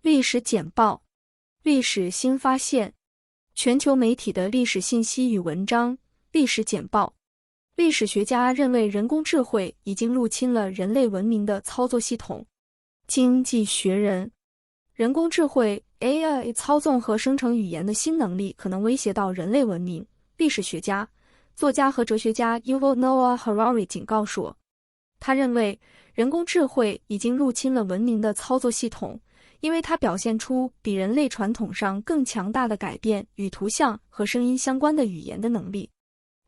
历史简报、历史新发现、全球媒体的历史信息与文章、历史简报。历史学家认为人工智慧已经入侵了人类文明的操作系统。经济学人，人工智慧 AI 操纵和生成语言的新能力可能威胁到人类文明。历史学家、作家和哲学家 Yuval Noah Harari 警告说，他认为人工智慧已经入侵了文明的操作系统，因为它表现出比人类传统上更强大的改变与图像和声音相关的语言的能力。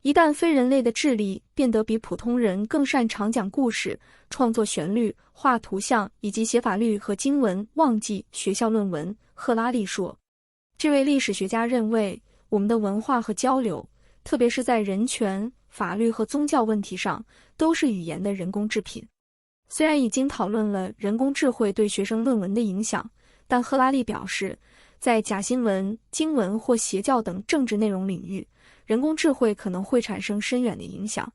一旦非人类的智力变得比普通人更擅长讲故事、创作旋律、画图像以及写法律和经文，忘记学校论文，赫拉利说。这位历史学家认为，我们的文化和交流，特别是在人权、法律和宗教问题上，都是语言的人工制品。虽然已经讨论了人工智慧对学生论文的影响，但赫拉利表示，在假新闻、经文或邪教等政治内容领域，人工智慧可能会产生深远的影响。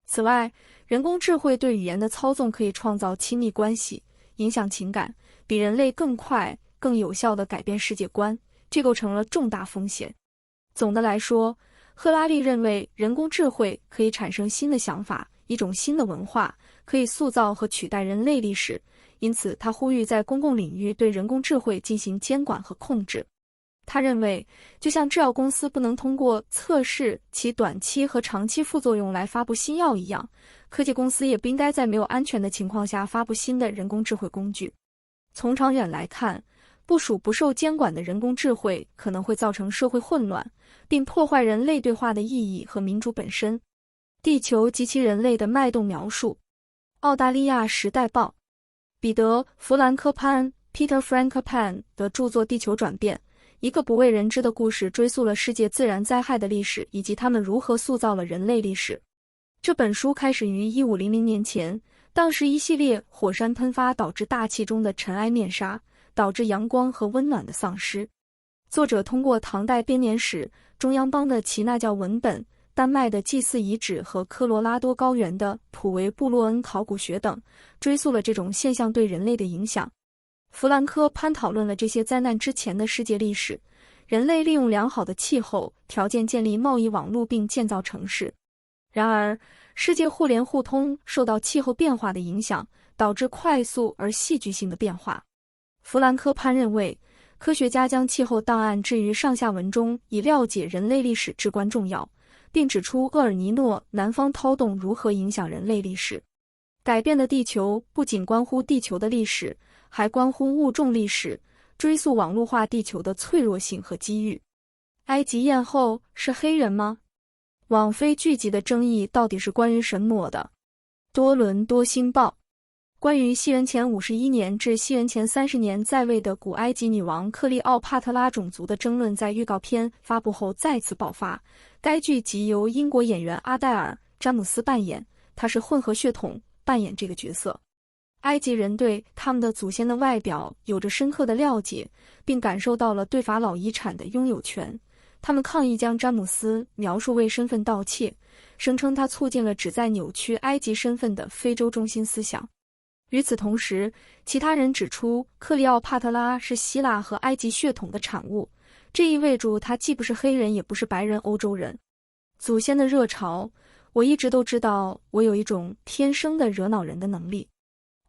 此外，人工智慧对语言的操纵可以创造亲密关系，影响情感，比人类更快、更有效地改变世界观，这构成了重大风险。总的来说，赫拉利认为人工智慧可以产生新的想法，一种新的文化，可以塑造和取代人类历史，因此他呼吁在公共领域对人工智慧进行监管和控制。他认为，就像制药公司不能通过测试其短期和长期副作用来发布新药一样，科技公司也不应该在没有安全的情况下发布新的人工智慧工具。从长远来看，部署不受监管的人工智慧可能会造成社会混乱，并破坏人类对话的意义和民主本身。地球及其人类的脉动描述。澳大利亚时代报，彼得·弗兰科潘 （Peter Frankopan） 的著作《地球转变》。一个不为人知的故事追溯了世界自然灾害的历史，以及它们如何塑造了人类历史。这本书开始于1500年前，当时一系列火山喷发导致大气中的尘埃面纱，导致阳光和温暖的丧失。作者通过唐代编年史、中央邦的耆那教文本、丹麦的祭祀遗址和科罗拉多高原的普维布洛恩考古学等，追溯了这种现象对人类的影响。弗兰科潘讨论了这些灾难之前的世界历史。人类利用良好的气候条件建立贸易网络并建造城市。然而，世界互联互通受到气候变化的影响，导致快速而戏剧性的变化。弗兰科潘认为，科学家将气候档案置于上下文中，以了解人类历史至关重要，并指出厄尔尼诺南方涛动如何影响人类历史。改变的地球不仅关乎地球的历史，还关乎物种历史，追溯网络化地球的脆弱性和机遇。埃及艳后是黑人吗？网飞剧集的争议到底是关于什么的？多伦多星报，关于西元前51年至西元前30年在位的古埃及女王克利奥帕特拉种族的争论在预告片发布后再次爆发。该剧集由英国演员阿黛尔·詹姆斯扮演，他是混合血统，扮演这个角色。埃及人对他们的祖先的外表有着深刻的了解，并感受到了对法老遗产的拥有权。他们抗议将詹姆斯描述为身份盗窃，声称他促进了旨在扭曲埃及身份的非洲中心思想。与此同时，其他人指出克利奥帕特拉是希腊和埃及血统的产物，这意味着他既不是黑人也不是白人欧洲人。祖先的热潮，我一直都知道我有一种天生的惹恼人的能力。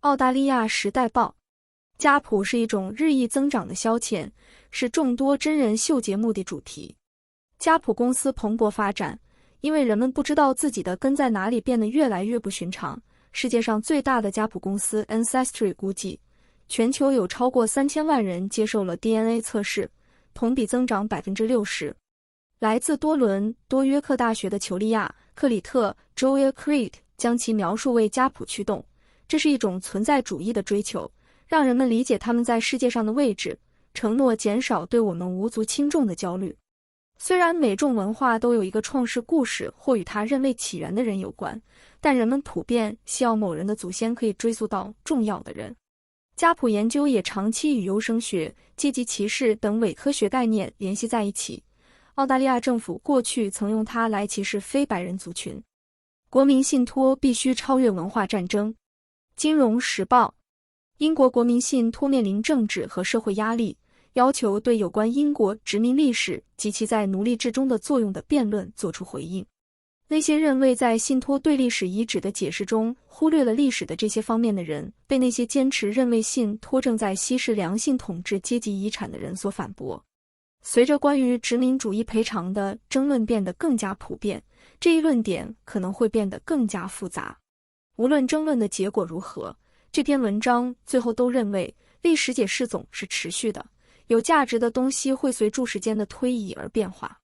澳大利亚时代报，家谱是一种日益增长的消遣，是众多真人秀节目的主题。家谱公司蓬勃发展，因为人们不知道自己的根在哪里变得越来越不寻常。世界上最大的家谱公司 Ancestry 估计，全球有超过3000万人接受了 DNA 测试，同比增长 60%。来自多伦多约克大学的裘利亚·克里特 Joel Crete 将其描述为家谱驱动。这是一种存在主义的追求，让人们理解他们在世界上的位置，承诺减少对我们无足轻重的焦虑。虽然每种文化都有一个创世故事或与它认为起源的人有关，但人们普遍希望某人的祖先可以追溯到重要的人。家谱研究也长期与优生学、阶级歧视等伪科学概念联系在一起。澳大利亚政府过去曾用它来歧视非白人族群。国民信托必须超越文化战争。金融时报，英国国民信托面临政治和社会压力，要求对有关英国殖民历史及其在奴隶制中的作用的辩论作出回应。那些认为在信托对历史遗址的解释中忽略了历史的这些方面的人，被那些坚持认为信托正在稀释良性统治阶级遗产的人所反驳。随着关于殖民主义赔偿的争论变得更加普遍，这一论点可能会变得更加复杂。无论争论的结果如何，这篇文章最后都认为历史解释总是持续的，有价值的东西会随住时间的推移而变化。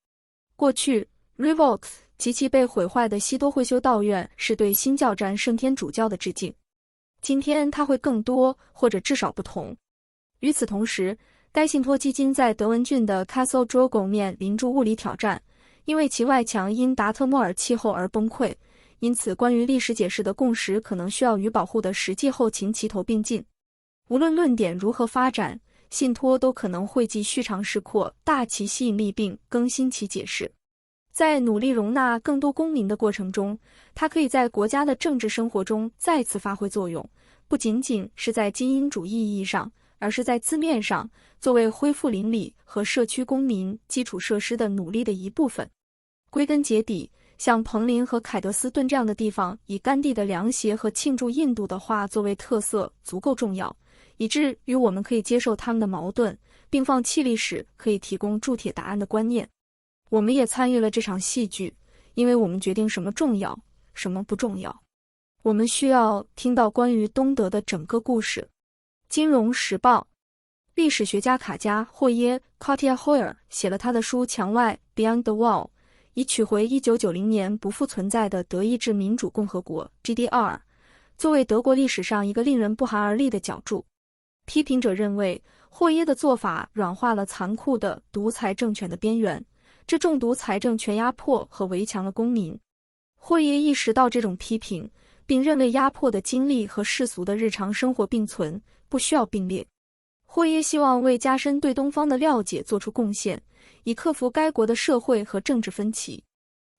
过去 Revox 及其被毁坏的西多会修道院是对新教战圣天主教的致敬，今天它会更多，或者至少不同。与此同时，该信托基金在德文郡的 Castle Drogo 面临住物理挑战，因为其外墙因达特莫尔气候而崩溃，因此关于历史解释的共识可能需要与保护的实际后勤齐头并进。无论论点如何发展，信托都可能会继续尝试扩大其吸引力并更新其解释。在努力容纳更多公民的过程中，它可以在国家的政治生活中再次发挥作用，不仅仅是在精英主义意义上，而是在字面上，作为恢复邻里和社区公民基础设施的努力的一部分。归根结底，像彭林和凯德斯顿这样的地方，以甘地的凉鞋和庆祝印度的话作为特色足够重要，以至于我们可以接受他们的矛盾，并放弃历史可以提供铸铁答案的观念。我们也参与了这场戏剧，因为我们决定什么重要，什么不重要。我们需要听到关于东德的整个故事。金融时报历史学家卡加·霍耶 Katja Hoyer 写了他的书《墙外 Beyond the Wall》，以取回1990年不复存在的德意志民主共和国 GDR， 作为德国历史上一个令人不寒而栗的角注。批评者认为，霍耶的做法软化了残酷的独裁政权的边缘，这重读财政权压迫和围强了公民。霍耶意识到这种批评，并认为压迫的经历和世俗的日常生活并存，不需要并列。霍耶希望为加深对东方的了解做出贡献，以克服该国的社会和政治分歧。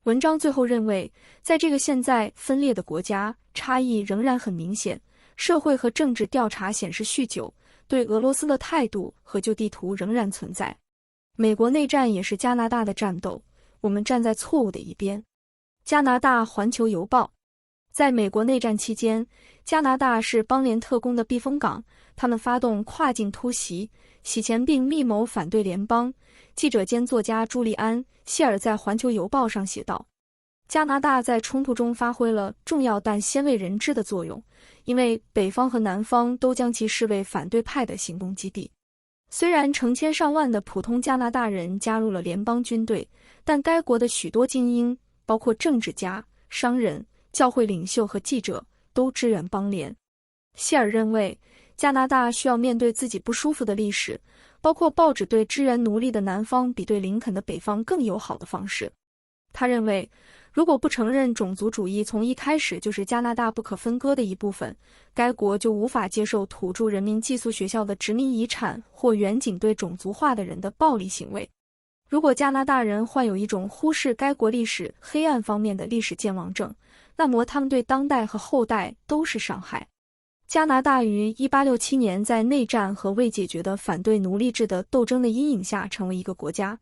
文章最后认为，在这个现在分裂的国家，差异仍然很明显。社会和政治调查显示，酗酒对俄罗斯的态度和旧地图仍然存在。美国内战也是加拿大的战斗，我们站在错误的一边。加拿大环球邮报在美国内战期间，加拿大是邦联特工的避风港，他们发动跨境突袭，洗钱并密谋反对联邦。记者兼作家朱利安·谢尔在环球邮报上写道，加拿大在冲突中发挥了重要但鲜为人知的作用，因为北方和南方都将其视为反对派的行动基地。虽然成千上万的普通加拿大人加入了联邦军队，但该国的许多精英，包括政治家、商人、教会领袖和记者，都支援邦联。谢尔认为，加拿大需要面对自己不舒服的历史，包括报纸对支援奴隶的南方比对林肯的北方更友好的方式。他认为，如果不承认种族主义从一开始就是加拿大不可分割的一部分，该国就无法接受土著人民寄宿学校的殖民遗产或远景对种族化的人的暴力行为。如果加拿大人患有一种忽视该国历史黑暗方面的历史健忘症，那么他们对当代和后代都是伤害。加拿大于1867年在内战和未解决的反对奴隶制的斗争的阴影下成为一个国家。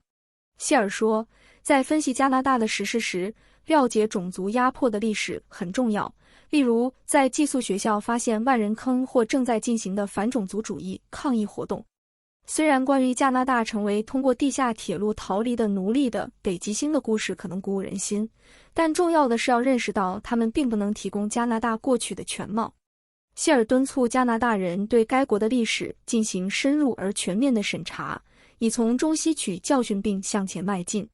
谢尔说，在分析加拿大的时事时，了解种族压迫的历史很重要，例如在寄宿学校发现万人坑或正在进行的反种族主义抗议活动。虽然关于加拿大成为通过地下铁路逃离的奴隶的北极星的故事可能鼓舞人心，但重要的是要认识到他们并不能提供加拿大过去的全貌。谢尔敦促加拿大人对该国的历史进行深入而全面的审查，以从中吸取教训并向前迈进。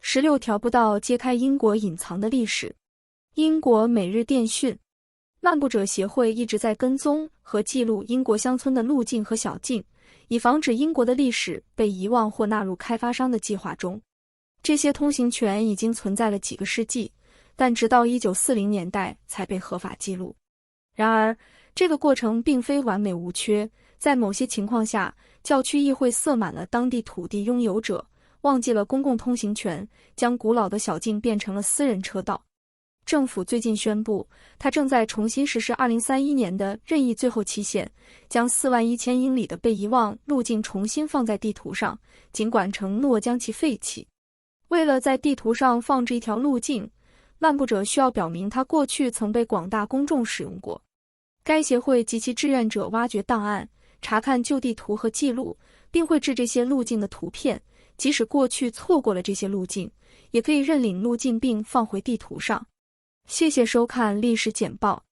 16条步道揭开英国隐藏的历史。英国每日电讯漫步者协会一直在跟踪和记录英国乡村的路径和小径，以防止英国的历史被遗忘或纳入开发商的计划中。这些通行权已经存在了几个世纪，但直到1940年代才被合法记录。然而，这个过程并非完美无缺，在某些情况下，教区议会塞满了当地土地拥有者，忘记了公共通行权，将古老的小径变成了私人车道。政府最近宣布，它正在重新实施2031年的任意最后期限，将41000英里的被遗忘路径重新放在地图上，尽管承诺将其废弃。为了在地图上放置一条路径，漫步者需要表明它过去曾被广大公众使用过。该协会及其志愿者挖掘档案，查看旧地图和记录，并绘制这些路径的图片。即使过去错过了这些路径，也可以认领路径并放回地图上。谢谢收看历史简报。